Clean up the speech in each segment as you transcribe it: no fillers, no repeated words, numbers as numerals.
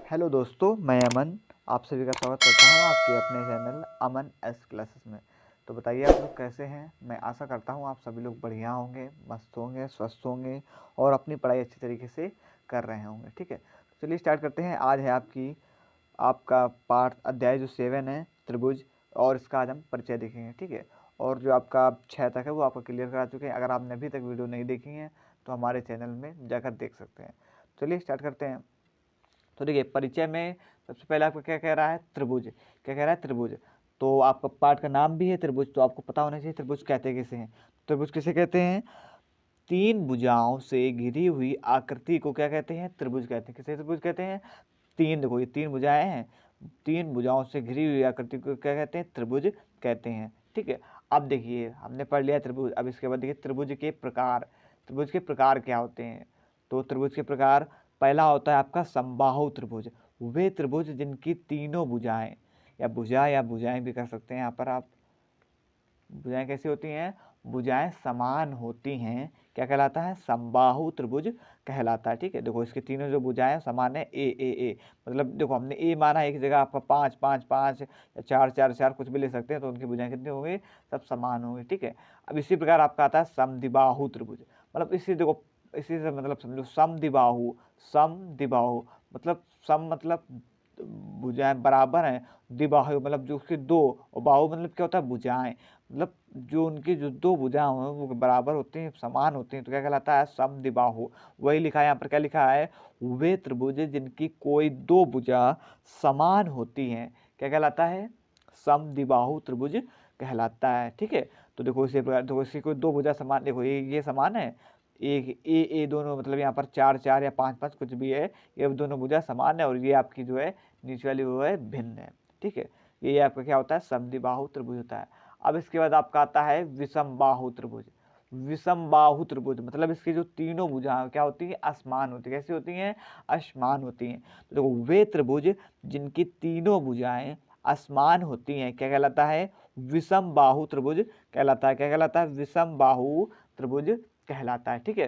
Hello दोस्तों, मैं अमन आप सभी का स्वागत करता हूं आपके अपने चैनल अमन एस क्लासेस में। तो बताइए आप लोग कैसे हैं। मैं आशा करता हूं आप सभी लोग बढ़िया होंगे, मस्त होंगे, स्वस्थ होंगे और अपनी पढ़ाई अच्छी तरीके से कर रहे होंगे। ठीक है, तो चलिए स्टार्ट करते हैं। आज है आपका पार्ट अध्याय जो 7 है त्रिभुज, और इसका आज हम परिचय देखेंगे। ठीक है, और जो आपका 6 तक है वो आपका क्लियर करा चुके हैं। अगर आपने अभी तक वीडियो नहीं देखी है तो हमारे चैनल में जाकर देख सकते हैं। चलिए स्टार्ट करते हैं। तो देखिए, परिचय में सबसे पहले आपको क्या कह रहा है, त्रिभुज। क्या कह रहा है, त्रिभुज। तो आपका पाठ का नाम भी है त्रिभुज, तो आपको पता होना चाहिए त्रिभुज कहते किसे हैं। त्रिभुज किसे कहते हैं, तीन भुजाओं से घिरी हुई आकृति को क्या कहते हैं, त्रिभुज कहते हैं। किसे त्रिभुज कहते हैं, तीन, देखो ये तीन भुजाएं हैं, तीन भुजाओं से घिरी हुई आकृति को क्या कहते हैं, त्रिभुज कहते हैं। ठीक है, अब देखिए हमने पढ़ लिया त्रिभुज। अब इसके बाद देखिए त्रिभुज के प्रकार। त्रिभुज के प्रकार क्या होते हैं, तो त्रिभुज के प्रकार, पहला होता है आपका समबाहु त्रिभुज। वे त्रिभुज जिनकी तीनों भुजाएं, या भुजाएं भी कर सकते हैं यहाँ पर आप। भुजाएं कैसी होती हैं, भुजाएं समान होती हैं, क्या कहलाता है, समबाहु त्रिभुज कहलाता है। ठीक है, देखो इसकी तीनों जो भुजाएं समान है, ए, मतलब देखो हमने ए माना, एक जगह आपका 5 5 5 या 4 4 4 कुछ भी ले सकते हैं, तो उनकी भुजाएं कितनी होंगी, सब समान होंगी। ठीक है, अब इसी प्रकार आपका आता है समद्विबाहु त्रिभुज। मतलब इसी देखो, इसी से मतलब समझो समद्विबाहु। समद्विबाहु मतलब सम मतलब भुजाएं बराबर हैं, द्विबाहु मतलब जो उसके दो, और बाहु मतलब क्या होता है, भुजाएं। मतलब जो उनकी जो दो भुजाएं हैं वो बराबर होती हैं, समान होती हैं, तो क्या कहलाता है, समद्विबाहु। वही लिखा है यहाँ पर, क्या लिखा है, वे त्रिभुज जिनकी कोई दो भुजा समान होती हैं, क्या कहलाता है, समद्विबाहु त्रिभुज कहलाता है। ठीक है, तो देखो इसी प्रकार, देखो इसकी कोई दो भुजा समान, देखो ये समान है, एक ए दोनों मतलब यहाँ पर 4 4 या 5 5 कुछ भी है, ये दोनों भुजा समान है, और ये आपकी जो है नीचे वाली वो है भिन्न है। ठीक है, ये आपका क्या होता है, समद्विबाहु त्रिभुज होता है। अब इसके बाद आपका आता है विषमबाहु त्रिभुज। विषमबाहु त्रिभुज मतलब इसकी जो तीनों भुजाएं क्या होती है, असमान होती है। कैसी होती हैं, असमान होती हैं। तो देखो वे त्रिभुज जिनकी तीनों भुजाएं असमान होती हैं, क्या कहलाता है, विषमबाहु त्रिभुज कहलाता है। क्या कहलाता है, विषमबाहु त्रिभुज कहलाता है। ठीक है,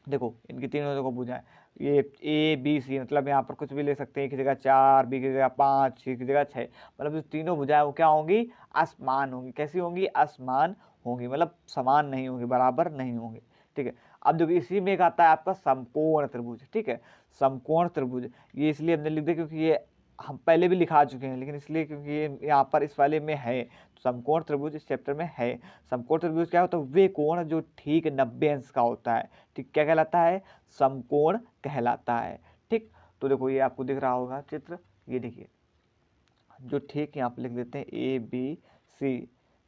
देखो इनकी तीनों देखो भुजाएं, ये ए बी सी, मतलब यहाँ पर कुछ भी ले सकते हैं, एक की जगह 4, बी की जगह 5, सी की जगह 6, मतलब जो तीनों भुजाएं वो क्या होंगी, असमान होंगी। कैसी होंगी, असमान होंगी, मतलब समान नहीं होंगी, बराबर नहीं होंगी। ठीक है, अब देखो इसी में एक आता है आपका समकोण त्रिभुज। ठीक है, समकोण त्रिभुज, ये इसलिए हमने लिख दिया क्योंकि ये हम पहले भी लिखा चुके हैं, लेकिन इसलिए क्योंकि ये यहाँ पर इस वाले में है, समकोण त्रिभुज इस चैप्टर में है। समकोण त्रिभुज क्या होता है, वे कोण जो ठीक 90 अंश का होता है। ठीक, क्या कहलाता है, समकोण कहलाता है। ठीक, तो देखो ये आपको दिख रहा होगा चित्र, ये देखिए जो ठीक यहाँ पे लिख देते हैं ए बी सी।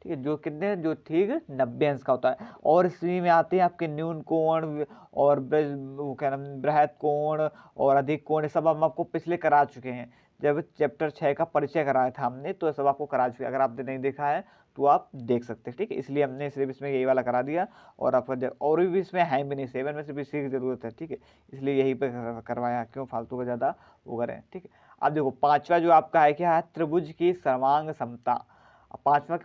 ठीक है, जो कितने, जो ठीक 90 अंश का होता है। और इसी में आते हैं आपके न्यून कोण और वो क्या नाम, बृहद कोण और अधिक कोण, ये सब हम आपको पिछले करा चुके हैं। जब चैप्टर 6 का परिचय कराया था हमने, तो ये सब आपको करा चुके हैं। अगर आपने नहीं देखा है तो आप देख सकते हैं। ठीक है, इसलिए हमने सिर्फ इसमें यही वाला करा दिया, और आपका और भी इसमें है भी नहीं, 7 में सिर्फ इसी की जरूरत है। ठीक है, इसलिए यही पे करवाया, क्यों फालतू का ज़्यादा वो करें। ठीक है, अब देखो पांचवा जो आपका है क्या है, त्रिभुज की सर्वांग समता। अब पांचवा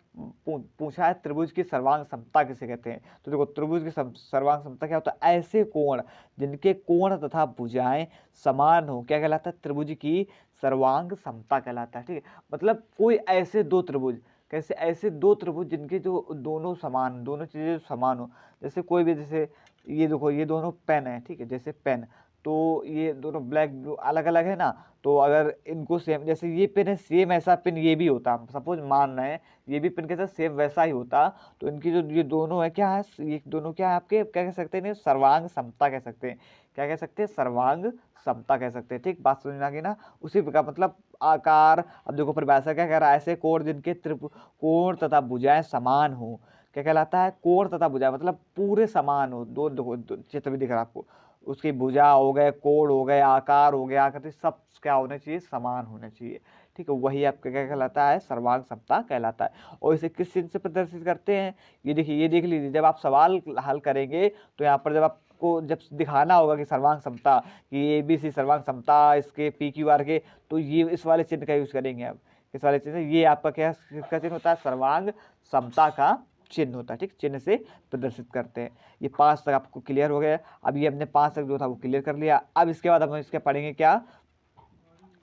पूछा है त्रिभुज की सर्वांग समता किसे कहते हैं। तो देखो त्रिभुज की सर्वांग समता क्या होता है, ऐसे कोण जिनके कोण तथा भुजाएं समान हो, क्या कहलाता है, त्रिभुज की सर्वांग समता कहलाता है। ठीक है, मतलब कोई ऐसे दो त्रिभुज, कैसे, ऐसे दो त्रिभुज जिनके जो दोनों समान, दोनों चीजें समान हो। जैसे कोई भी, जैसे ये देखो ये दोनों पेन है, ठीक है, जैसे पेन, तो ये दोनों ब्लैक ब्लू अलग अलग है ना, तो अगर इनको सेम, जैसे ये पेन है सेम ऐसा पेन ये भी होता, सपोज मान रहे हैं ये भी पेन के साथ सेम वैसा ही होता, तो इनकी जो ये दोनों है क्या है, ये दोनों क्या है आपके, क्या कह सकते हैं, सर्वांग समता कह सकते हैं। क्या कह सकते हैं, सर्वांग समता कह सकते हैं। ठीक, बात समझ में आ गई ना। उसी प्रकार मतलब आकार, अब देखो परिभाषा क्या कह रहा है, ऐसे कोण जिनके कोण तथा भुजाएं समान हो, क्या कहलाता है, कोण तथा भुजाएं मतलब पूरे समान हो। दो देखो चित्र भी दिख रहा है आपको, उसकी भुजा हो गए, कोण हो गए, आकार हो गया, आकृति, सब क्या होने चाहिए, समान होने चाहिए। ठीक है, वही आपका क्या कहलाता है, सर्वांग समता कहलाता है। और इसे किस चिन्ह से प्रदर्शित करते हैं, ये देखिए, ये देख लीजिए, जब आप सवाल हल करेंगे तो यहाँ पर जब आपको जब दिखाना होगा कि सर्वांग समता, कि ए बी सी सर्वांग समता इसके पी क्यू आर के, तो ये इस वाले चिन्ह का यूज करेंगे आप। इस वाले चिन्ह, ये आपका क्या किसका चिन्ह होता है, सर्वांग समता का चिन्ह होता है। ठीक, चिन्ह से प्रदर्शित करते हैं। ये 5 तक आपको क्लियर हो गया। अब ये हमने 5 तक जो था वो क्लियर कर लिया। अब इसके बाद हम इसके पढ़ेंगे क्या,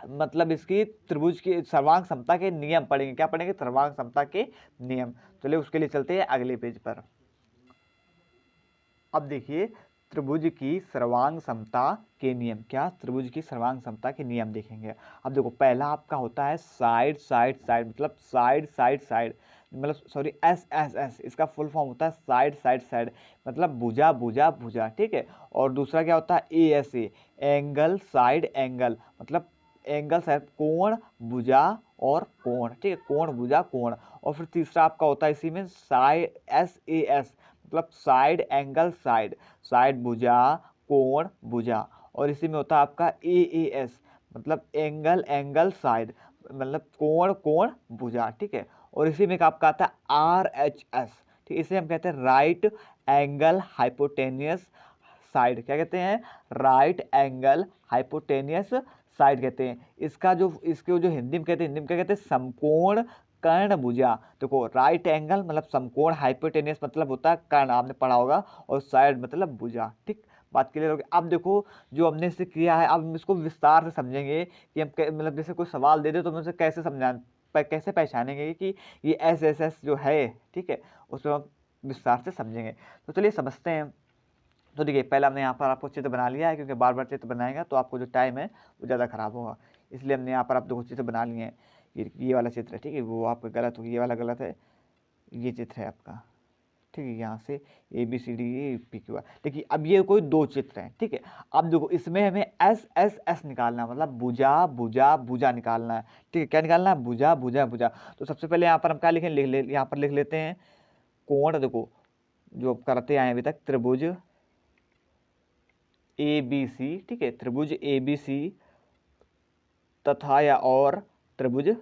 मतलब इसकी त्रिभुज की सर्वांग समता के नियम पढ़ेंगे। क्या पढ़ेंगे? सर्वांग समता के नियम। चलिए उसके लिए चलते हैं अगले पेज पर। अब देखिए त्रिभुज की सर्वांग समता के नियम। क्या? त्रिभुज की सर्वांग समता के नियम देखेंगे। अब देखो पहला आपका होता है साइड साइड साइड, मतलब साइड साइड साइड, मतलब सॉरी एस एस एस, इसका फुल फॉर्म होता है साइड साइड साइड, मतलब भुजा भुजा भुजा, ठीक है। और दूसरा क्या होता है? A S A, angle side angle, मतलब एंगल साइड, कोण भुजा और कोण, ठीक है, कोण भुजा कोण। और फिर तीसरा आपका होता है इसी में साइड एस ए एस, मतलब साइड एंगल साइड, साइड भुजा कोण भुजा। और इसी में होता है आपका ए ए एस, मतलब एंगल एंगल साइड, मतलब कोण कोण भुजा, ठीक है। और इसी में आपका आता है आर एच एस, ठीक, इसे हम कहते हैं राइट एंगल हाइपोटेनियस साइड। क्या कहते हैं? राइट एंगल हाइपोटेनियस साइड कहते हैं। इसका जो इसके जो हिंदी में कहते हैं, हिंदी में क्या कहते हैं? समकोण कर्ण भुजा। देखो राइट एंगल मतलब समकोण, हाइपोटेनियस मतलब होता है कर्ण, आपने पढ़ा होगा, और साइड मतलब भुजा, ठीक। बात क्लियर होगी। अब देखो जो हमने इसे किया है, अब हम इसको विस्तार से समझेंगे कि हम मतलब जैसे कोई सवाल दे दे तो हम उसे कैसे कैसे पहचानेंगे कि ये एस एस एस जो है, ठीक है, उसमें हम विस्तार से समझेंगे। तो चलिए समझते हैं। तो देखिए पहले हमने यहाँ पर आपको चित्र बना लिया है, क्योंकि बार बार चित्र बनाएगा तो आपको जो टाइम है वो ज़्यादा खराब होगा, इसलिए हमने यहाँ पर आप दो चित्र बना लिए हैं। ये वाला चित्र है, ठीक है, वो आपका गलत हो गया, ये वाला गलत है, ये चित्र है आपका, ठीक है, यहाँ से A B C D A P Q R. देखिए अब ये कोई दो चित्र हैं, ठीक है। अब देखो इसमें हमें एस एस एस निकालना है, मतलब भुजा भुजा भुजा निकालना है, ठीक है। क्या निकालना है? भुजा भुजा भुजा। तो सबसे पहले यहाँ पर हम क्या लिखें? यहाँ पर लिख लेते हैं कोण। देखो जो करते आए अभी तक, त्रिभुज ए बी सी, ठीक है, त्रिभुज ए बी सी तथा या और त्रिभुज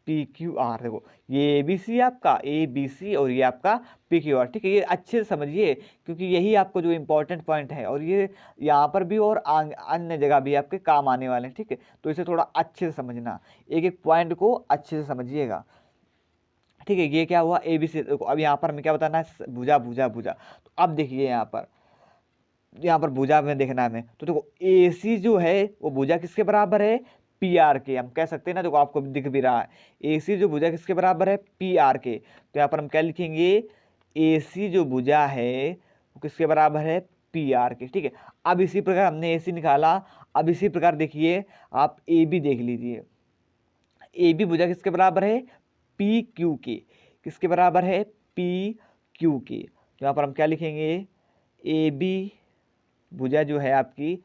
पी क्यू आर। देखो ये ए बी सी आपका, ए बी सी, और ये आपका पी क्यू आर, ठीक है। ये अच्छे से समझिए क्योंकि यही आपको जो इंपॉर्टेंट पॉइंट है, और ये यहाँ पर भी और अन्य जगह भी आपके काम आने वाले हैं, ठीक है। तो इसे थोड़ा अच्छे से समझना, एक एक पॉइंट को अच्छे से समझिएगा, ठीक है। ये क्या हुआ? A B C. देखो अब यहाँ पर हमें क्या बताना है? भुजा भुजा भुजा। तो अब देखिए यहाँ पर भुजा में देखना है हमें, तो देखो ए सी जो है वो भुजा किसके बराबर है? पी आर के। हम कह सकते हैं ना, देखो आपको दिख भी रहा है, ए सी जो भुजा किसके बराबर है? पी आर के। तो यहाँ पर हम क्या लिखेंगे? ए सी जो भुजा है वो किसके बराबर है? पी आर के, ठीक है। अब इसी प्रकार हमने ए सी निकाला, अब इसी प्रकार देखिए आप ए बी देख लीजिए, ए बी भुजा किसके बराबर है? पी क्यू के। किसके बराबर है? पी क्यू के। तो यहाँ पर हम क्या लिखेंगे? ए बी भुजा जो है आपकी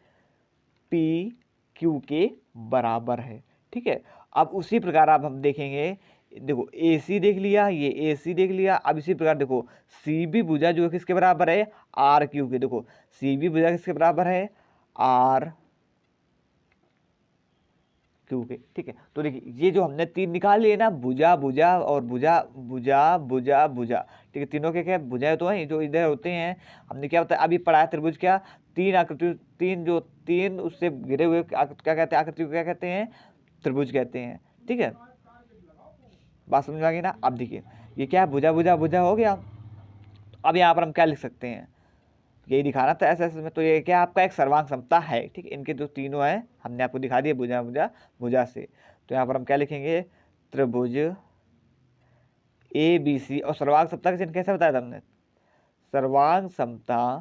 पी क्यू के बराबर है, ठीक है। अब उसी प्रकार अब हम देखेंगे, देखो ए सी देख लिया, ये ए सी देख लिया। अब इसी प्रकार देखो सी बी भुजा जो है किसके बराबर है? आर क्यू के। देखो सी बी भुजा किसके बराबर है? आर क्यू के, ठीक है। तो देखिए ये जो हमने तीन निकाल लिए ना, भुजा भुजा और भुजा भुजा भुजा भुजा, ठीक है, तीनों के क्या भुजाएं तो हैं जो इधर होते हैं। हमने क्या बताया अभी पढ़ा है? त्रिभुज क्या? तीन आकृति, तीन उससे घिरे हुए क्या कहते हैं? आकृति को क्या कहते हैं? त्रिभुज कहते हैं, ठीक है। बात समझ में आ गई ना? अब देखिए ये क्या है? भुजा भुजा भुजा हो गया। अब यहाँ पर हम क्या लिख सकते हैं? यही दिखाना था ऐसे ऐसे में। तो ये क्या आपका एक सर्वांग समता है, ठीक है। इनके जो तीनों हैं हमने आपको दिखा दिए भुजा भुजा भुजा से। तो यहाँ पर हम क्या लिखेंगे? त्रिभुज ए बी सी। और सर्वांग समता का चिन्ह कैसे बताया था हमने? सर्वांग समता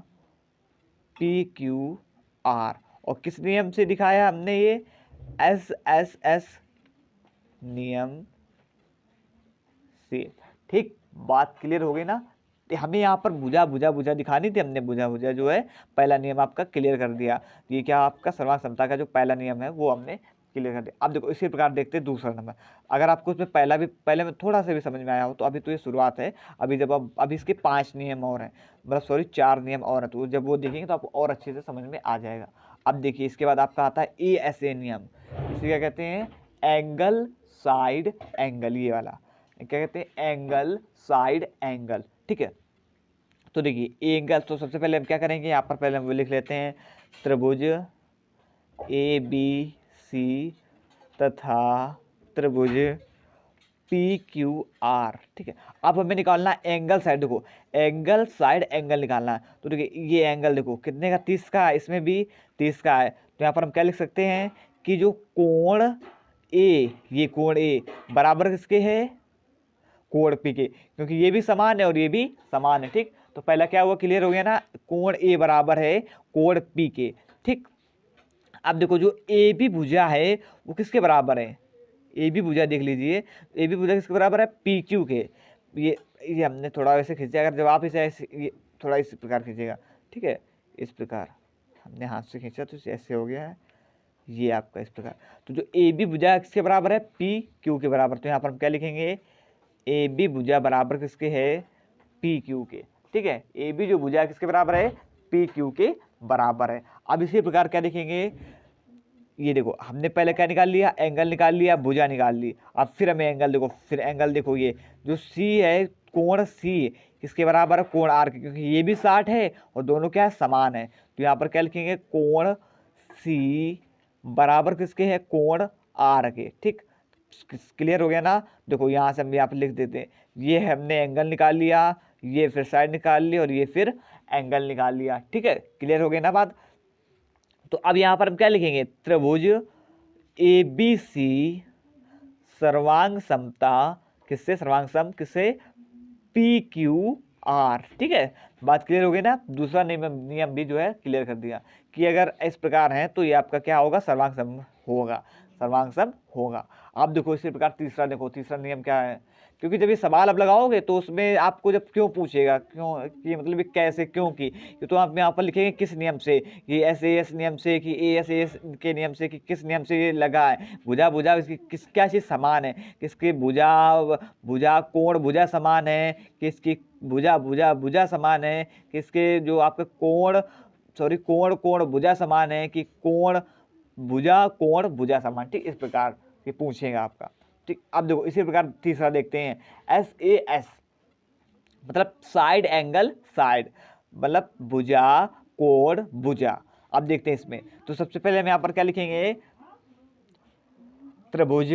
पी क्यू आर। और किस नियम से दिखाया हमने? ये एस एस एस नियम से, ठीक। बात क्लियर हो गई ना? हमें यहाँ पर भुजा भुजा भुजा दिखानी थी, हमने भुजा भुजा जो है पहला नियम आपका क्लियर कर दिया। ये क्या आपका सर्वांग समता का जो पहला नियम है वो हमने क्लियर कर दिया। अब देखो इसी प्रकार देखते हैं दूसरा नंबर। अगर आपको इसमें पहले में थोड़ा सा भी समझ में आया हो तो अभी तो ये शुरुआत है। अभी जब अभी इसके 5 नियम और हैं, मतलब सॉरी 4 नियम और हैं, तो जब वो देखेंगे तो आपको और अच्छे से समझ में आ जाएगा। अब देखिए इसके बाद आपका आता है ए एस ए नियम। इसे क्या कहते हैं? Angle side angle. ये वाला क्या कहते हैं? एंगल साइड एंगल, ठीक है। तो देखिए एंगल, तो सबसे पहले हम क्या करेंगे? यहाँ पर पहले हम वो लिख लेते हैं त्रिभुज ए बी सी तथा त्रिभुज पी क्यू आर, ठीक है। अब हमें निकालना है एंगल साइड। देखो एंगल साइड एंगल निकालना है। तो देखिए ये एंगल देखो कितने का? 30 का है, इसमें भी 30 का है। तो यहाँ पर हम क्या लिख सकते हैं कि जो कोण ए, ये कोण ए बराबर किसके है, कोण पी के, क्योंकि ये भी समान है और ये भी समान है। ठीक, तो पहला क्या हुआ, क्लियर हो गया ना, कोण ए बराबर है कोण पी के। ठीक, अब देखो जो ए बी भुजा है वो किसके बराबर है, ए बी भुजा देख लीजिए, ए बी भुजा किसके बराबर है, पी क्यू के। ये हमने थोड़ा वैसे खींचा, अगर जब आप इसे ऐसे ये थोड़ा इस प्रकार खींचेगा, ठीक है, इस प्रकार हमने हाथ से खींचा तो ऐसे हो गया है, ये आपका इस प्रकार। तो जो ए बी भुजा किसके बराबर है, पी क्यू के बराबर। तो यहाँ पर हम क्या लिखेंगे, ए बी भुजा बराबर किसके है, पी क्यू के। ठीक है, ए बी जो भुजा किसके बराबर है, पी क्यू के बराबर है। अब इसी प्रकार क्या लिखेंगे, ये देखो हमने पहले क्या निकाल लिया, एंगल निकाल लिया, भुजा निकाल ली। अब फिर हमें एंगल देखो, फिर एंगल देखो, ये जो सी है, कोण सी किसके बराबर है, कोण आर के, क्योंकि ये भी 60 है और दोनों क्या है, समान है। तो यहाँ पर क्या लिखेंगे, कोण सी बराबर किसके है, कोण आर के। ठीक, क्लियर हो गया ना। देखो यहाँ से हम यहाँ पर लिख देते हैं, ये हमने एंगल निकाल लिया, ये फिर साइड निकाल ली और ये फिर एंगल निकाल लिया। ठीक है, क्लियर हो गया ना बात। तो अब यहाँ पर हम क्या लिखेंगे, त्रिभुज ए बी सी सर्वांग समता किससे, सर्वांग सम किससे, पी क्यू आर। ठीक है, बात क्लियर हो गई ना। दूसरा नियम भी जो है क्लियर कर दिया कि अगर इस प्रकार है तो ये आपका क्या होगा, सर्वांग सम होगा, सर्वांग सम होगा। आप देखो इसी प्रकार तीसरा देखो, तीसरा नियम क्या है, क्योंकि जब ये सवाल अब लगाओगे तो उसमें आपको जब क्यों पूछेगा, क्यों कि मतलब कैसे, क्यों की, तो आप यहाँ पर लिखेंगे किस नियम से, कि एस ए एस नियम से, कि ए एस के नियम से, कि किस नियम से ये लगा है। भुजा भुजा इसकी किस क्या चीज़ समान है, किसकी भुजा भुजा कोण भुजा समान है, किसकी भुजा भुजा भुजा समान है, किसके जो आपके कोण सॉरी कोण कोण भुजा समान है, कि कोण भुजा कोण भुजा समान। ठीक, इस प्रकार ये पूछेगा आपका। ठीक, अब देखो इसी प्रकार तीसरा देखते हैं, एस ए एस मतलब साइड एंगल साइड, मतलब भुजा कोण भुजा। अब देखते हैं इसमें, तो सबसे पहले हम यहाँ पर क्या लिखेंगे, त्रिभुज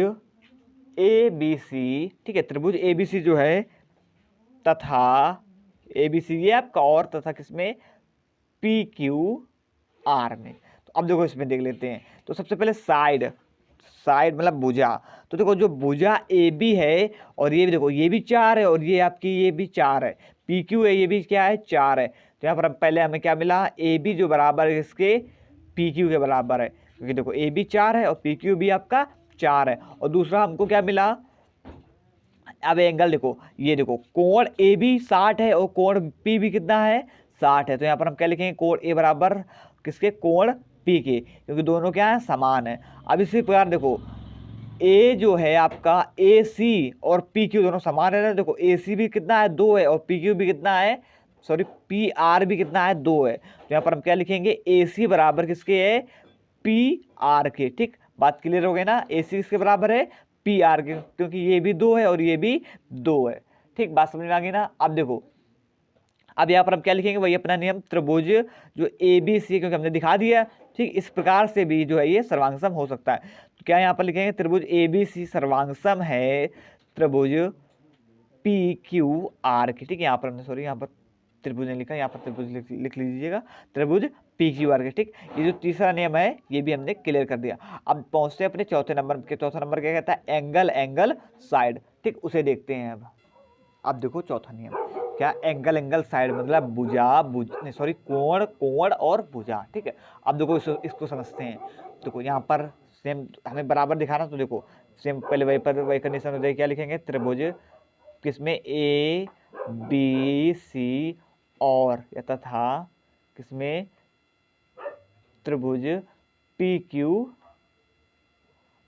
ए बी सी। ठीक है, त्रिभुज ए बी सी जो है तथा ए बी सी ये आपका, और तथा किसमें, पी क्यू आर में। तो अब देखो इसमें देख लेते हैं, तो सबसे पहले साइड, साइड मतलब भुजा। तो देखो जो भुजा ए बी है और ये भी देखो, ये भी 4 है और ये आपकी ये भी 4 है, पी क्यू है, ये भी क्या है, 4 है। तो यहाँ पर पहले हमें क्या मिला, ए बी जो बराबर है इसके पी क्यू के बराबर है, क्योंकि देखो ए बी 4 है और पी क्यू भी आपका 4 है। और दूसरा हमको क्या मिला, अब एंगल देखो, ये देखो कोण ए बी 60 है और कोण पी भी कितना है, 60 है। तो यहाँ पर हम क्या लिखेंगे, कोण ए बराबर किसके, कोण पी के, क्योंकि दोनों क्या है, समान है। अब इसी प्रकार देखो, ए जो है आपका ए सी और पी क्यू दोनों समान है ना। देखो ए सी भी कितना है, 2 है, और पी क्यू भी कितना है, सॉरी पी आर भी कितना है, 2 है। तो यहाँ पर हम क्या लिखेंगे, ए सी बराबर किसके है, पी आर के। ठीक, बात क्लियर हो गई ना, ए सी किसके बराबर है, पी आर के, क्योंकि ये भी 2 है और ये भी 2 है। ठीक, बात समझ में आ गई ना। अब देखो, अब यहाँ पर हम क्या लिखेंगे, वही अपना नियम, त्रिभुज जो ए बी सी, क्योंकि हमने दिखा दिया। ठीक, इस प्रकार से भी जो है ये सर्वांगसम हो सकता है। तो क्या यहाँ पर लिखेंगे, त्रिभुज ए बी सी सर्वांगसम है त्रिभुज पी क्यू आर की। ठीक है, यहाँ पर हमने सॉरी यहाँ पर त्रिभुज नहीं लिखा, यहाँ पर त्रिभुज लिख लीजिएगा, त्रिभुज पी क्यू आर के। ठीक, ये जो तीसरा नियम है ये भी हमने क्लियर कर दिया। अब पहुँचते हैं अपने चौथे नंबर के। चौथा नंबर क्या कहता है, एंगल एंगल साइड। ठीक, उसे देखते हैं। अब देखो चौथा नियम क्या, एंगल एंगल साइड मतलब भुजा सॉरी कोण कोण और भुजा। ठीक है, अब देखो इसको समझते हैं। देखो यहाँ पर सेम हमें बराबर दिखाना, तो देखो सेम पहले वही कंडीशन हो जाएगी, क्या लिखेंगे, त्रिभुज किसमें, ए बी सी और या तथा किसमें, त्रिभुज पी क्यू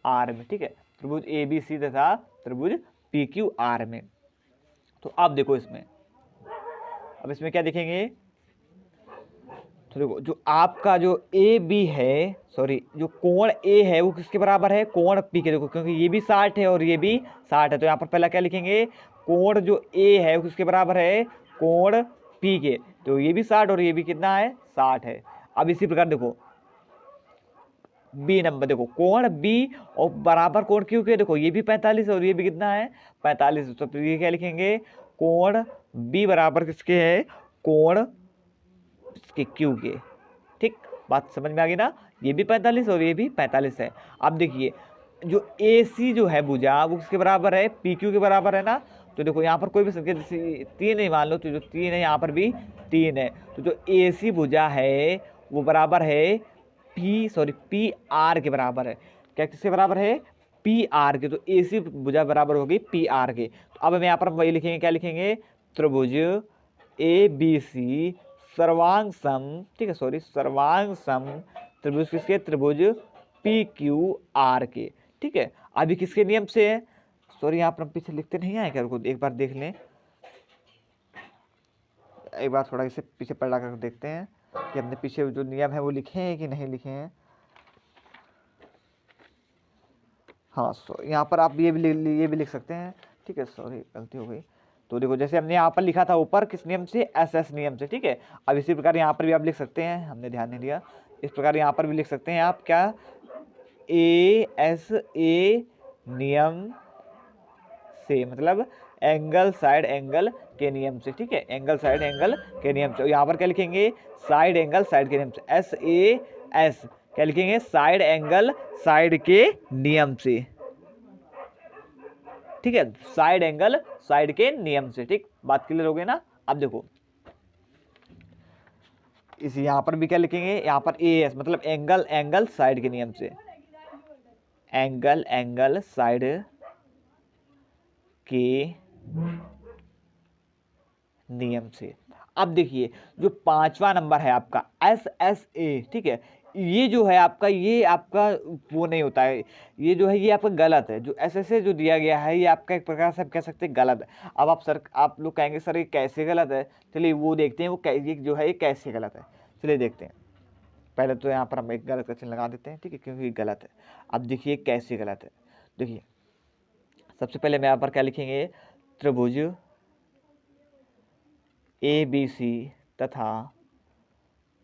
आर में। ठीक है, त्रिभुज ए बी सी तथा त्रिभुज पी क्यू आर में। तो अब देखो इसमें, अब इसमें क्या देखेंगे, तो देखो जो आपका जो ए बी है, सॉरी जो कोण ए है वो किसके बराबर है, कोण पी के। देखो क्योंकि ये भी 60 है और ये भी 60 है, तो यहाँ पर पहला क्या लिखेंगे, कोण जो ए है वो किसके बराबर है, कोण पी के। तो ये भी 60 और ये भी कितना है, 60 है। अब इसी प्रकार देखो बी नंबर, देखो कोण बी और बराबर कोण क्यू के, देखो ये भी 45 और ये भी कितना है, 45। तो ये क्या लिखेंगे, कोण बी बराबर किसके है, कोण के क्यू के। ठीक, बात समझ में आ गई ना। ये भी 45 और ये भी 45 है। अब देखिए जो AC जो है भुजा वो किसके बराबर है, PQ के बराबर है ना। तो देखो यहाँ पर कोई भी संख्या जैसे 3 है मान लो, तो जो 3 है यहाँ पर भी 3 है। तो जो AC भुजा है वो बराबर है PR के बराबर है। क्या किसके बराबर है, PR के। तो AC भुजा बराबर होगी PR के। तो अब हम यहाँ पर वही लिखेंगे, क्या लिखेंगे, त्रिभुज ABC सर्वांग सम, ठीक है, सॉरी सर्वांग सम त्रिभुज किसके, त्रिभुज PQR के, ठीक है। अभी किसके नियम से है, सॉरी यहाँ पर हम पीछे लिखते नहीं आए क्या, रुको एक बार देख लें, एक बार थोड़ा इसे पीछे पलटा कर देखते हैं कि हमने पीछे जो नियम है वो लिखे हैं कि नहीं लिखे हैं। हाँ यहाँ पर आप ये भी लिख सकते हैं, ठीक है, सॉरी गलती हो गई। तो देखो जैसे हमने यहाँ पर लिखा था ऊपर किस नियम से, SS नियम से, ठीक है। अब इसी प्रकार यहाँ पर भी आप लिख सकते हैं, हमने ध्यान नहीं दिया, इस प्रकार यहाँ पर भी लिख सकते हैं आप, क्या, ASA नियम से, मतलब एंगल साइड एंगल के नियम से, ठीक है, एंगल साइड एंगल के नियम से। यहाँ पर क्या लिखेंगे, साइड एंगल साइड के नियम से, SAS क्या लिखेंगे, साइड एंगल साइड के नियम से, ठीक है, साइड एंगल साइड के नियम से, ठीक, बात क्लियर हो गई ना। अब देखो इस यहाँ पर भी क्या लिखेंगे, यहाँ पर AS मतलब एंगल एंगल साइड के नियम से, एंगल एंगल साइड के नियम से। अब देखिए जो 5वां नंबर है आपका SSA, ठीक है, ये जो है आपका, ये आपका वो नहीं होता है, ये जो है ये आपका गलत है। जो SSA जो दिया गया है ये आपका एक प्रकार से आप कह सकते हैं गलत है। अब आप लोग कहेंगे सर ये कैसे गलत है, चलिए वो देखते हैं, ये जो है ये कैसे गलत है, चलिए देखते हैं। पहले तो यहाँ पर हम एक गलत का चिन्ह लगा देते हैं, ठीक है, क्योंकि गलत है। अब देखिए कैसे गलत है, देखिए सबसे पहले मैं यहाँ पर क्या लिखेंगे, त्रिभुज ABC तथा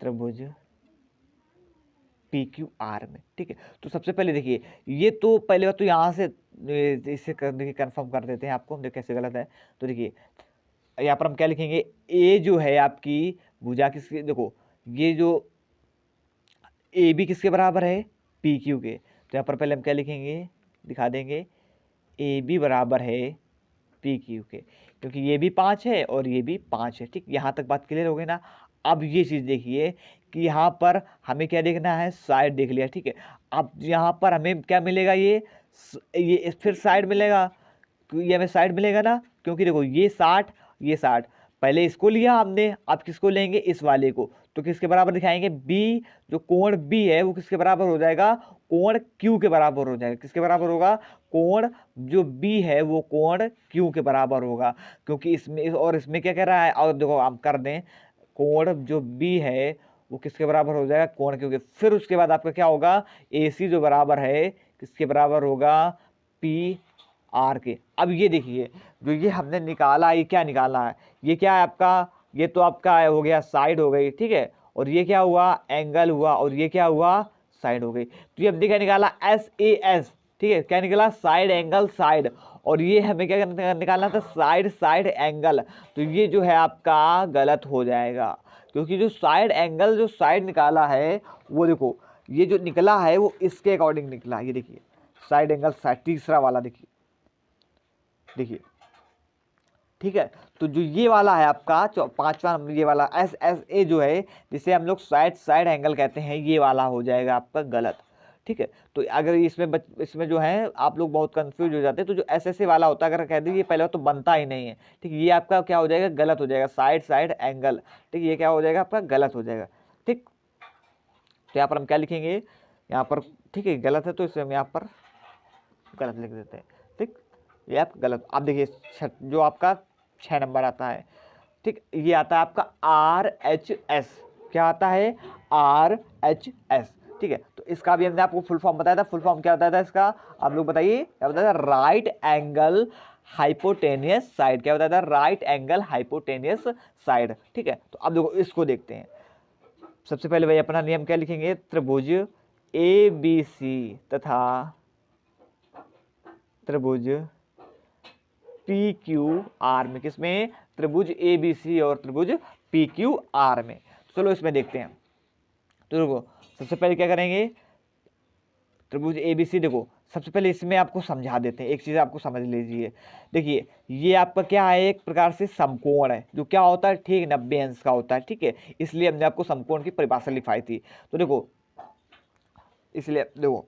त्रिभुज PQR में, ठीक है। तो सबसे पहले देखिए ये तो पहले बात तो यहाँ से इसे देखिए कंफर्म कर देते हैं आपको, देखिए कैसे गलत है। तो देखिए यहाँ पर हम क्या लिखेंगे, A जो है आपकी भुजा किसकी, देखो ये जो AB किसके बराबर है, PQ के। तो यहाँ पर पहले हम क्या लिखेंगे, दिखा देंगे, AB बराबर है PQ के, क्योंकि ये भी 5 है और ये भी 5 है, ठीक, यहाँ तक बात क्लियर हो गई ना। अब ये चीज़ देखिए कि यहाँ पर हमें क्या देखना है, साइड देख लिया, ठीक है। अब यहाँ पर हमें क्या मिलेगा, ये फिर साइड मिलेगा, ये हमें साइड मिलेगा ना, क्योंकि देखो ये 60 ये 60, पहले इसको लिया हमने, अब किसको लेंगे, इस वाले को। तो किसके बराबर दिखाएंगे, B, जो कोण B है वो किसके बराबर हो जाएगा, कोण Q के बराबर हो जाएगा। किसके बराबर होगा, कोण जो B है वो कोण Q के बराबर होगा, क्योंकि इसमें क्या कह रहा है, और देखो हम कर दें, कोण जो B है वो किसके बराबर हो जाएगा, कोण Q के। फिर उसके बाद आपका क्या होगा, AC जो बराबर है किसके बराबर होगा, PR के। अब ये देखिए जो ये हमने निकाला, ये क्या निकाला है, ये क्या है आपका, ये तो आपका हो गया साइड हो गई, ठीक है, और ये क्या हुआ, एंगल हुआ, और ये क्या हुआ, साइड हो गई। तो ये हमने क्या निकाला, SAS, ठीक है, क्या निकाला, साइड एंगल साइड, और ये हमें क्या निकालना था, साइड साइड एंगल। तो ये जो है आपका गलत हो जाएगा, क्योंकि जो साइड एंगल जो साइड निकाला है वो देखो ये जो निकला है वो इसके अकॉर्डिंग निकला, ये देखिए साइड एंगल साइड, तीसरा वाला देखिए, देखिए, ठीक है। तो जो ये वाला है आपका 5वां नंबर, ये वाला SSA जो है जिसे हम लोग साइड साइड एंगल कहते हैं, ये वाला हो जाएगा आपका गलत, ठीक है। तो अगर इसमें जो है आप लोग बहुत कंफ्यूज हो जाते हैं, तो जो SSA वाला होता है अगर कह दीजिए पहले तो बनता ही नहीं है, ठीक, ये आपका क्या हो जाएगा, गलत हो जाएगा, साइड साइड एंगल, ठीक, ये क्या हो जाएगा आपका गलत हो जाएगा, ठीक। तो यहाँ पर हम क्या लिखेंगे, यहाँ पर, ठीक है, गलत है तो इसे हम यहाँ पर गलत लिख देते हैं, ठीक, ये आप गलत। अब देखिए जो आपका 6 नंबर आता है, ठीक, ये आता है आपका RHS, क्या आता है, RHS, ठीक है। तो इसका भी हमने आपको फुल फॉर्म बताया था, फुल फॉर्म क्या बताया था इसका, आप लोग बताइए क्या बताया था, राइट एंगल हाइपोटेनियस साइड, क्या बताया था, राइट एंगल हाइपोटेनियस साइड, ठीक है। तो अब देखो इसको देखते हैं, सबसे पहले भाई अपना नियम क्या लिखेंगे, त्रिभुज ABC तथा त्रिभुज PQR में, किसमें, त्रिभुज ABC और त्रिभुज PQR में। चलो इसमें देखते हैं। तो देखो सबसे पहले क्या करेंगे, त्रिभुज ABC, देखो सबसे पहले इसमें आपको समझा देते हैं, एक चीज़ आपको समझ लीजिए। देखिए ये आपका क्या है, एक प्रकार से समकोण है, जो क्या होता है ठीक 90 अंश का होता है, ठीक है। इसलिए हमने आपको समकोण की परिभाषा लिखाई थी। तो देखो इसलिए देखो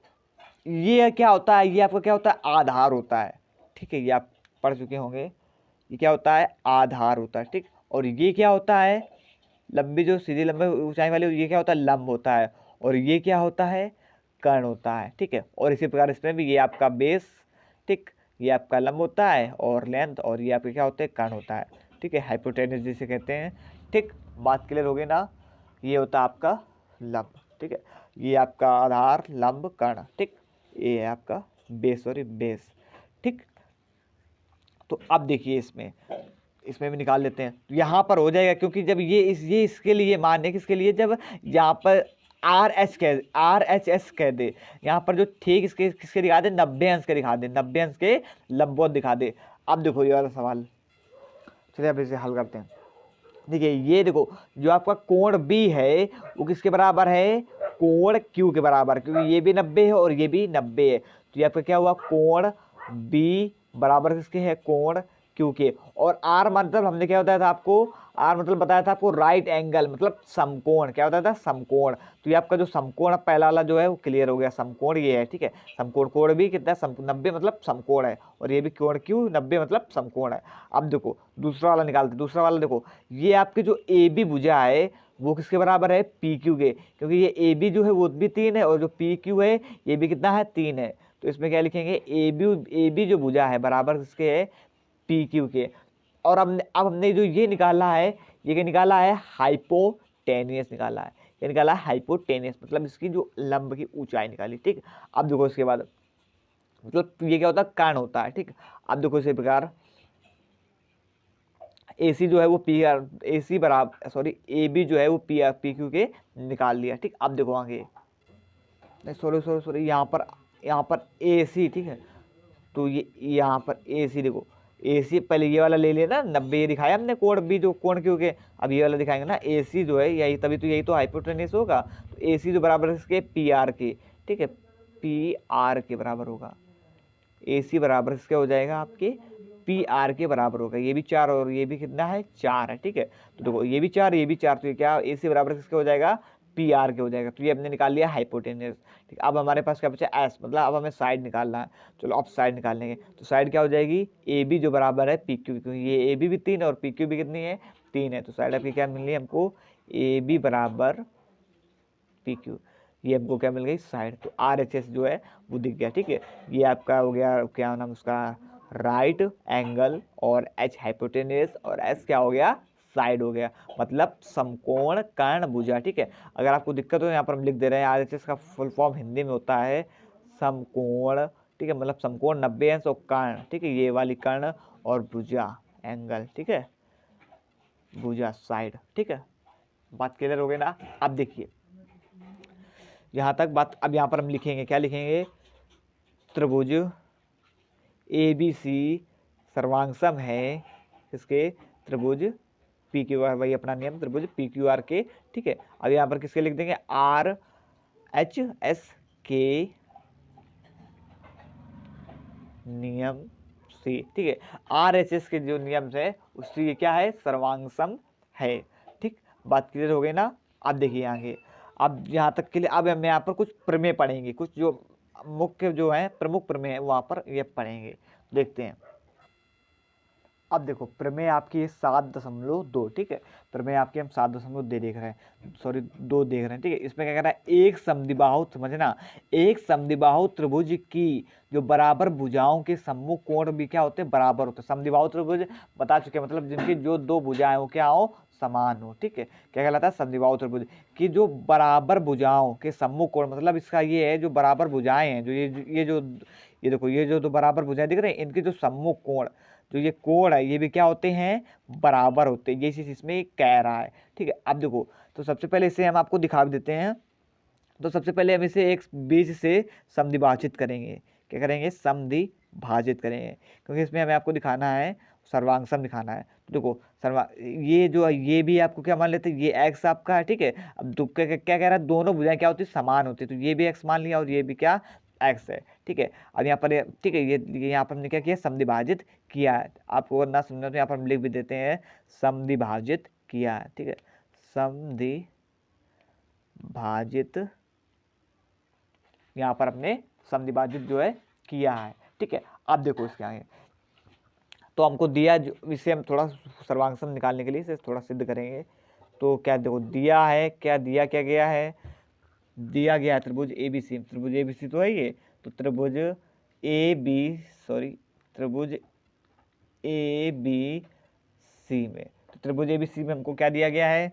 ये क्या होता है, ये आपका क्या होता है, आधार होता है, ठीक है। ये आप पढ़ चुके होंगे, ये क्या होता है, आधार होता है, ठीक। और ये क्या होता है, लंबी जो सीधी लंबी ऊंचाई वाली, ये क्या होता है, लंब होता है। और ये क्या होता है, कर्ण होता है, ठीक है। और इसी प्रकार इसमें भी ये आपका बेस, ठीक, ये आपका लंब होता है और लेंथ, और ये आपके क्या होते हैं, कर्ण होता है, ठीक है, हाइपोटेनस जिसे कहते हैं, ठीक। बात क्लियर हो गई ना। ये होता है आपका लंब, ठीक है, ये आपका आधार लंब कर्ण, ठीक। ये है आपका बेस और ये बेस, ठीक। तो अब देखिए इसमें भी निकाल लेते हैं, तो यहाँ पर हो जाएगा, क्योंकि जब ये इसके लिए मान है, किसके लिए, जब यहाँ पर RHS कह दे, यहाँ पर जो ठीक इसके किसके दिखा दे, 90 अंश के दिखा दे, 90 अंश के लंबवत दिखा दे। अब देखो ये वाला सवाल, चलिए अब इसे हल करते हैं। देखिए ये देखो जो आपका कोण B है वो किसके बराबर है, कोण Q के बराबर, क्योंकि ये भी 90 है और ये भी 90 है। तो ये आपका क्या हुआ, कोण B बराबर किसके है, कोण Q के। और R मतलब हमने क्या बताया था आपको, R मतलब बताया था आपको राइट एंगल, मतलब समकोण, क्या बताया था, समकोण। तो ये आपका जो समकोण पहला वाला जो है वो क्लियर हो गया, समकोण ये है, ठीक है। समकोण, कोण भी कितना, 90 मतलब समकोण है, और ये भी कोण Q 90 मतलब समकोण है। अब देखो दूसरा वाला निकालते, दूसरा वाला देखो ये आपकी जो AB भुजा है वो किसके बराबर है, PQ के, क्योंकि ये AB जो है वो भी 3 है, और जो PQ है ये भी कितना है, 3 है। तो इसमें क्या लिखेंगे, AB जो भुजा है बराबर किसके है, PQ के। और अब हमने जो ये निकाला है, ये क्या निकाला है, हाइपोटेनियस निकाला है। ये निकाला है हाइपोटेनियस, मतलब इसकी जो लंब की ऊंचाई निकाली, ठीक। अब देखो इसके बाद मतलब ये क्या होता है, कर्ण होता है, ठीक। अब देखो इसी प्रकार AC जो है वो AC बराबर, सॉरी AB जो है वो PQ के निकाल लिया, ठीक। अब देखो आगे, नहीं सॉरी यहाँ पर AC, ठीक है। तो ये यहाँ पर AC देखो, AC पहले ये वाला ले लेना, 90 ये दिखाया हमने कोण B जो कोण Q के। अब ये वाला दिखाएंगे ना, AC जो है यही, तभी तो यही तो हाइपोटेनस होगा। तो AC जो बराबर है इसके PR के, ठीक है, PR के बराबर होगा। AC बराबर इसके हो जाएगा आपके PR के बराबर होगा। ये भी 4 और ये भी कितना है, 4 है, ठीक है। तो देखो ये भी 4 ये भी 4, तो ये क्या AC बराबर किसके हो जाएगा, PR के हो जाएगा। तो ये हमने निकाल लिया हाइपोटेनस, ठीक। अब हमारे पास क्या बचा, S, मतलब अब हमें साइड निकालना है। चलो अब साइड निकाल लेंगे, तो साइड क्या हो जाएगी, AB जो बराबर है PQ, क्योंकि ये AB भी 3 है और PQ भी कितनी है, 3 है। तो साइड आपकी क्या मिल रही है हमको, AB बराबर PQ, ये हमको क्या मिल गई, साइड। तो RHS जो है वो दिख गया, ठीक है। ये आपका हो गया, क्या नाम उसका, राइट एंगल, और H हाइपोटेनस, और S क्या हो गया, साइड हो गया, मतलब समकोण कर्ण भुजा, ठीक है। अगर आपको दिक्कत हो यहाँ पर हम लिख दे रहे हैं, RHS का फुल फॉर्म हिंदी में होता है समकोण, ठीक है, मतलब समकोण 90 अंश और कर्ण, ठीक है, ये वाली कर्ण, और भुजा एंगल, ठीक है, भुजा साइड, ठीक है। बात क्लियर हो गई ना। अब देखिए यहाँ तक बात, अब यहाँ पर हम लिखेंगे, क्या लिखेंगे, त्रिभुज ABC सर्वांगसम है इसके त्रिभुज PQR, वही अपना नियम, त्रिभुज PQR के, ठीक है। अब यहाँ पर किसके लिख देंगे, RHS के नियम से, ठीक है। RHS के जो नियम से उससे ये क्या है, सर्वांगसम है, ठीक। बात क्लियर हो गई ना। अब देखिए आगे, अब यहाँ तक के लिए अब हम यहाँ पर कुछ प्रमेय पढ़ेंगे, कुछ जो मुख्य जो है प्रमुख प्रमेय है वहाँ पर ये पढ़ेंगे, देखते हैं। अब देखो प्रमेय आपकी 7.2, ठीक है, प्रमेय आपके हम 7.2 देख रहे हैं, सॉरी 2 देख रहे हैं, ठीक है। इसमें क्या कह रहा है, एक समद्विबाहु, समझना, एक समद्विबाहु त्रिभुज की जो बराबर भुजाओं के सम्मुख कोण भी क्या होते हैं, बराबर होते हैं। समद्विबाहु त्रिभुज बता चुके हैं, मतलब जिनकी जो 2 भुजाएं हो क्या हो, समान हो, ठीक है। क्या कहलाता है, समद्विबाहु त्रिभुज की जो बराबर भुजाओं के सम्मुख कोण, मतलब इसका ये है जो बराबर भुजाएं हैं, जो ये देखो ये जो 2 बराबर भुजाएं दिख रहे हैं, इनके जो सम्मुख कोण, जो ये कोण है ये भी क्या होते हैं, बराबर होते हैं। ये चीज इसमें कह रहा है, ठीक है। अब देखो तो सबसे पहले इसे हम आपको दिखा भी देते हैं। तो सबसे पहले हम इसे एक बीज से समद्विभाजित करेंगे, क्या करेंगे, समद्विभाजित करेंगे, क्योंकि इसमें हमें आपको दिखाना है सर्वांग सम दिखाना है। तो देखो ये जो है ये भी आपको क्या मान लेते हैं, ये एक्स आपका है, ठीक है। अब तो क्या क्या कह रहा है, दोनों भुजाएं क्या होती है, समान होती है, तो ये भी एक्स मान लिया और ये भी क्या एक्स है, ठीक है। अब यहाँ पर ठीक है, ये यहाँ पर हमने क्या किया, समद्विभाजित किया है। आपको अगर ना समझना तो यहाँ पर हम लिख भी देते हैं समद्विभाजित किया है, ठीक है। समद्विभाजित, यहाँ पर अपने समद्विभाजित जो है किया है, ठीक है। अब देखो इसके आगे तो हमको दिया, जो इसे हम थोड़ा सर्वांग सम निकालने के लिए इसे थोड़ा सिद्ध करेंगे। तो क्या देखो दिया है, क्या दिया क्या गया है, दिया गया त्रिभुज ABC, त्रिभुज ABC तो है ये, तो त्रिभुज त्रिभुज ABC में, तो त्रिभुज ABC में हमको क्या दिया गया है,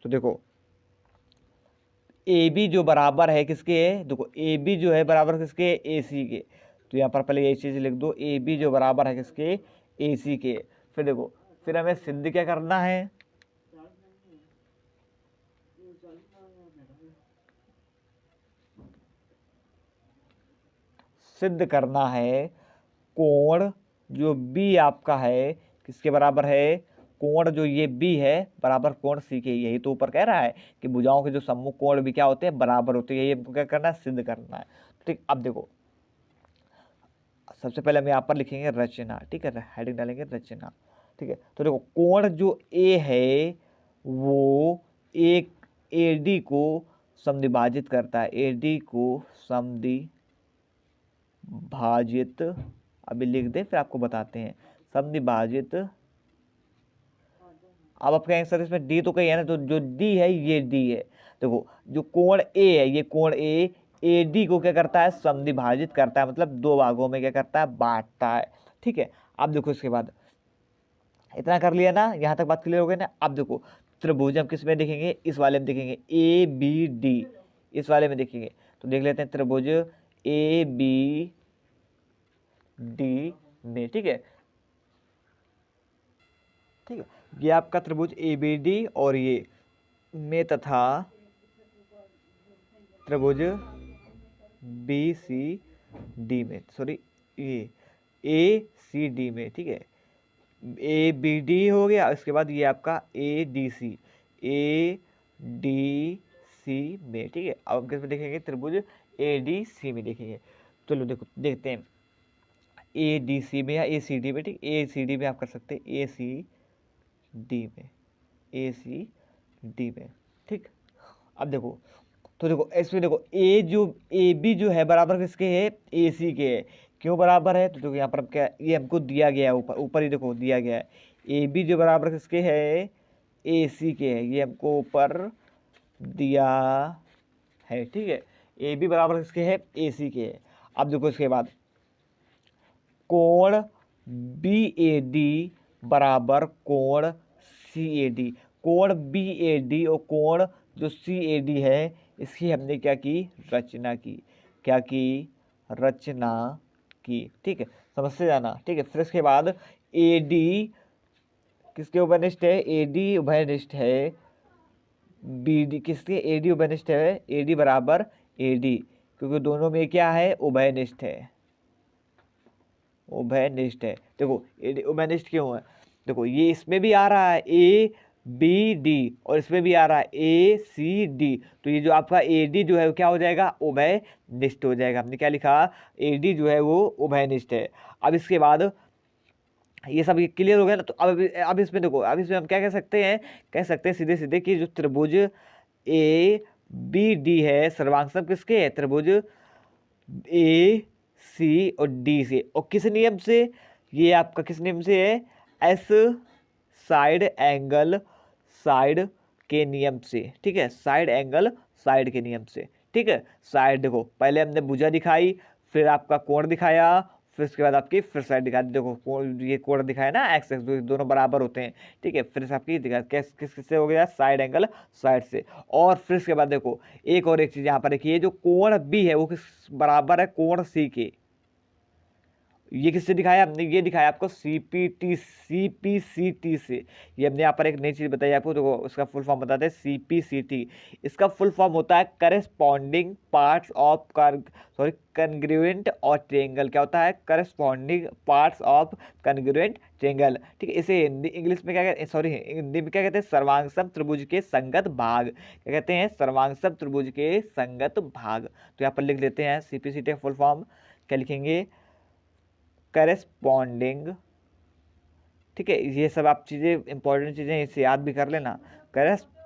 तो देखो AB जो बराबर है किसके है, देखो AB जो है बराबर किसके, AC के। तो यहाँ पर पहले यही चीज लिख दो, AB जो बराबर है किसके, AC के। फिर देखो फिर हमें सिद्ध क्या करना है, सिद्ध करना है कोण जो B आपका है किसके बराबर है, कोण जो ये B है बराबर कोण C के। यही तो ऊपर कह रहा है कि भुजाओं के जो सम्मुख कोण भी क्या होते हैं, बराबर होते हैं। यही हमको क्या करना है, सिद्ध करना है, ठीक। अब देखो सबसे पहले हम यहाँ पर लिखेंगे रचना, ठीक है, हेडिंग डालेंगे रचना, ठीक है। तो देखो कोण जो A है वो एक AD को समद्विभाजित करता है, AD को समद्विभाजित, अभी लिख दे फिर आपको बताते हैं, समद्विभाजित। अब आप कहेंगे सर इसमें डी तो कही है ना, तो जो डी है ये डी है। देखो जो कोण ए है, ये कोण ए AD को क्या करता है, समद्विभाजित करता है, मतलब दो भागों में क्या करता है, बांटता है, ठीक है। अब देखो इसके बाद इतना कर लिया ना, यहाँ तक बात क्लियर हो गई ना। अब देखो त्रिभुज हम किस में देखेंगे, इस वाले में देखेंगे, ABD, इस वाले में देखेंगे। तो देख लेते हैं त्रिभुज ABD में, ठीक है, ठीक है। ये आपका त्रिभुज ABD और ये में तथा त्रिभुज BCD में, सॉरी ये ACD में, ठीक है। ABD हो गया, इसके बाद ये आपका ADC में, ठीक है। अब हम किस में देखेंगे, त्रिभुज ADC में देखेंगे। चलो देखो देखते हैं ADC में या ACD में, ठीक। ACD में आप कर सकते हैं, ACD में, ठीक। अब देखो तो देखो इसमें देखो AB जो है बराबर किसके है, AC के है। क्यों बराबर है, तो देखो यहाँ पर क्या, ये हमको दिया गया है, ऊपर ऊपर ही देखो दिया गया है, AB जो बराबर किसके है, AC के है, ये हमको ऊपर दिया है, ठीक है। AB बराबर किसके है, AC के है। अब देखो इसके बाद कोण BAD बराबर कोण CAD, कोण BAD और कोण जो CAD है इसकी हमने क्या की, रचना की, क्या की, रचना की, ठीक है। समझ से जाना, ठीक है। फिर इसके बाद AD किसके उभयनिष्ठ है, AD उभयनिष्ठ है BD, किसके, AD उभयनिष्ठ है, AD बराबर AD, क्योंकि दोनों में क्या है, उभयनिष्ठ है, उभयनिष्ठ है। देखो AD उभयनिष्ठ क्यों है, देखो ये इसमें भी आ रहा है ABD और इसमें भी आ रहा है ACD, तो ये जो आपका AD जो है वो क्या हो जाएगा, उभयनिष्ठ हो जाएगा। हमने क्या लिखा, AD जो है वो उभयनिष्ठ है। अब इसके बाद ये सब क्लियर हो गया ना, तो अब इसमें देखो, अब इसमें हम क्या कह सकते हैं, कह सकते हैं सीधे सीधे कि जो त्रिभुज ABD है सर्वांग सम किसके है, त्रिभुज AC और D से, और किस नियम से, ये आपका किस नियम से है, S साइड एंगल साइड के नियम से, ठीक है, साइड एंगल साइड के नियम से, ठीक है। साइड देखो पहले हमने भुजा दिखाई, फिर आपका कोण दिखाया, फिर उसके बाद आपकी फिर साइड दिखा दी। देखो ये कोण दिखाया ना, एक्स एक्स दोनों बराबर होते हैं, ठीक है। फिर से आपकी दिखा किस किससे हो गया, साइड एंगल साइड से। और फिर इसके बाद देखो एक और एक चीज यहाँ पर देखिए, जो कोण B है वो किस बराबर है, कोण C के, ये किससे दिखाया हमने, ये दिखाया आपको CPCT से। ये हमने यहाँ पर एक नई चीज़ बताई आपको, तो उसका फुल फॉर्म बताते हैं CPCT। इसका फुल फॉर्म होता है करेस्पॉन्डिंग पार्ट्स ऑफ कन्ग्रुएंट और ट्रेंगल। क्या होता है, corresponding parts of congruent triangle. ठीक है, इसे हिंदी इंग्लिश में क्या कहते हैं, हिंदी में क्या कहते हैं, सर्वांगसम त्रिभुज के संगत भाग। क्या कहते हैं, सर्वांगसम त्रिभुज के संगत भाग। तो यहाँ पर लिख लेते हैं CPCT फुल फॉर्म क्या लिखेंगे, करेस्पॉन्डिंग। ठीक है, ये सब आप चीज़ें इंपॉर्टेंट चीज़ें इसे याद भी कर लेना। करेस्पॉन्डिंग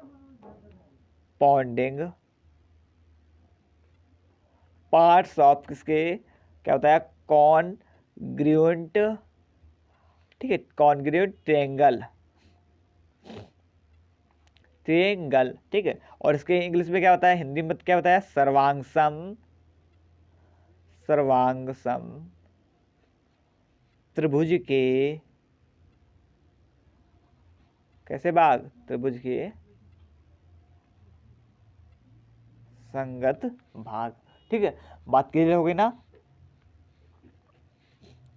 पार्ट्स ऑफ किसके, क्या होता है, कॉन्ग्रुएंट। ठीक है, कॉन्ग्रुएंट ट्रेंगल, ट्रेंगल। ठीक है, और इसके इंग्लिश में क्या होता है, हिंदी में क्या होता है, सर्वांगसम, सर्वांगसम त्रिभुज के कैसे भाग, त्रिभुज के संगत भाग। ठीक है, बात क्लियर हो गई ना।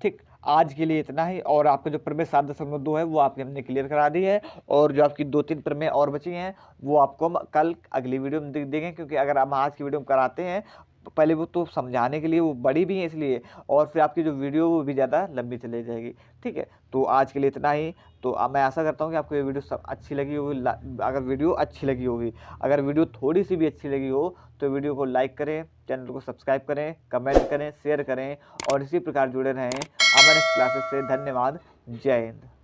ठीक, आज के लिए इतना ही। और आपका जो प्रमेय 7.2 है वो आपने हमने क्लियर करा दी है, और जो आपकी 2-3 प्रमेय और बची हैं वो आपको हम कल अगली वीडियो में देंगे, क्योंकि अगर हम आज की वीडियो में कराते हैं पहले वो तो समझाने के लिए वो बड़ी भी है इसलिए, और फिर आपकी जो वीडियो वो भी ज़्यादा लंबी चली जाएगी। ठीक है, तो आज के लिए इतना ही। तो मैं आशा करता हूँ कि आपको ये वीडियो सब अच्छी लगी होगी। अगर वीडियो अच्छी लगी होगी, अगर वीडियो थोड़ी सी भी अच्छी लगी हो तो वीडियो को लाइक करें, चैनल को सब्सक्राइब करें, कमेंट करें, शेयर करें, और इसी प्रकार जुड़े रहें अमन क्लासेस से। धन्यवाद, जय हिंद।